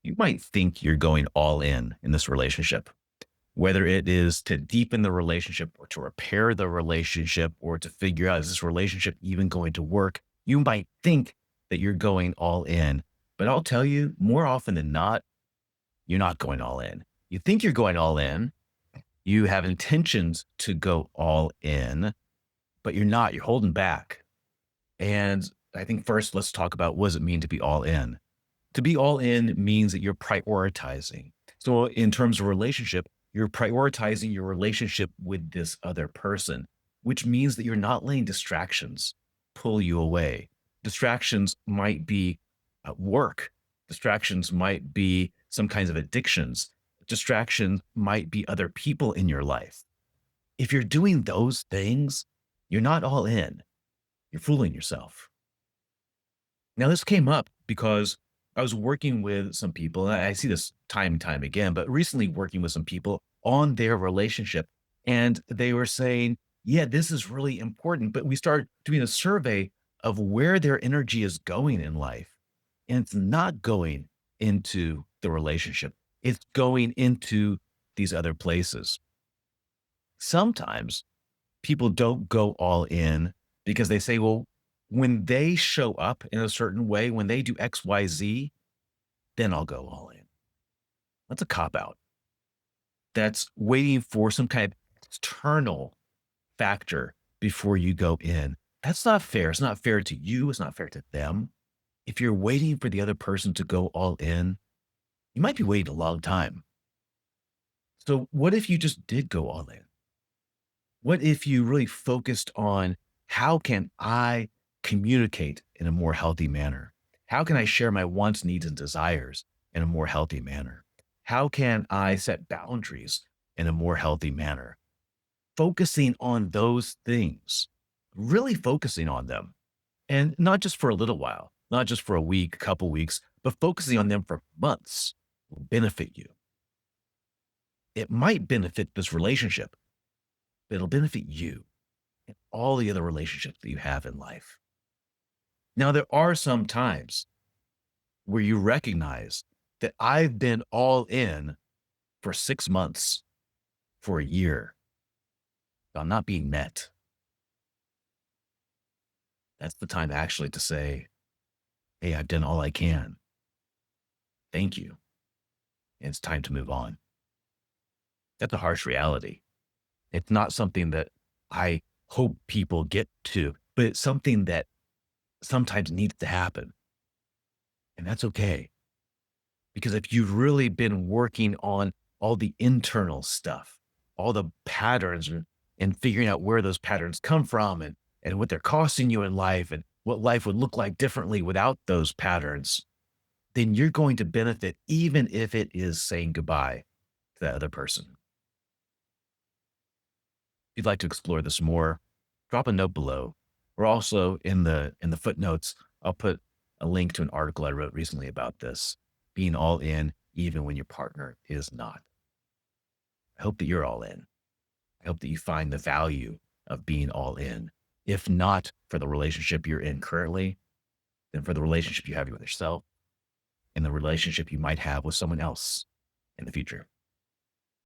You might think you're going all in this relationship, whether it is to deepen the relationship or to repair the relationship or to figure out, is this relationship even going to work? You might think that you're going all in, but I'll tell you, more often than not, you're not going all in. You think you're going all in. You have intentions to go all in, but you're not. You're holding back. And I think first, let's talk about what does it mean to be all in? To be all in means that you're prioritizing. So, in terms of relationship, you're prioritizing your relationship with this other person, which means that you're not letting distractions pull you away. Distractions might be work, distractions might be some kinds of addictions, distractions might be other people in your life. If you're doing those things, you're not all in, you're fooling yourself. Now, this came up because I was working with some people, and I see this time and time again, but recently working with some people on their relationship. And they were saying, yeah, this is really important. But we started doing a survey of where their energy is going in life. And it's not going into the relationship, it's going into these other places. Sometimes people don't go all in because they say, well, when they show up in a certain way, when they do XYZ, then I'll go all in. That's a cop out. That's waiting for some kind of external factor before you go in. That's not fair. It's not fair to you. It's not fair to them. If you're waiting for the other person to go all in, you might be waiting a long time. So, what if you just did go all in? What if you really focused on how can I communicate in a more healthy manner? How can I share my wants, needs, and desires in a more healthy manner? How can I set boundaries in a more healthy manner? Focusing on those things, really focusing on them, and not just for a little while, not just for a week, a couple weeks, but focusing on them for months will benefit you. It might benefit this relationship, but it'll benefit you and all the other relationships that you have in life. Now, there are some times where you recognize that I've been all in for 6 months, for a year, I'm not being met. That's the time actually to say, hey, I've done all I can. Thank you. And it's time to move on. That's a harsh reality. It's not something that I hope people get to, but it's something that sometimes needs to happen. And that's okay. Because if you've really been working on all the internal stuff, all the patterns and figuring out where those patterns come from and what they're costing you in life and what life would look like differently without those patterns, then you're going to benefit even if it is saying goodbye to that other person. If you'd like to explore this more, drop a note below. Or also in the footnotes, I'll put a link to an article I wrote recently about this, being all in even when your partner is not. I hope that you're all in. I hope that you find the value of being all in. If not for the relationship you're in currently, then for the relationship you have with yourself and the relationship you might have with someone else in the future.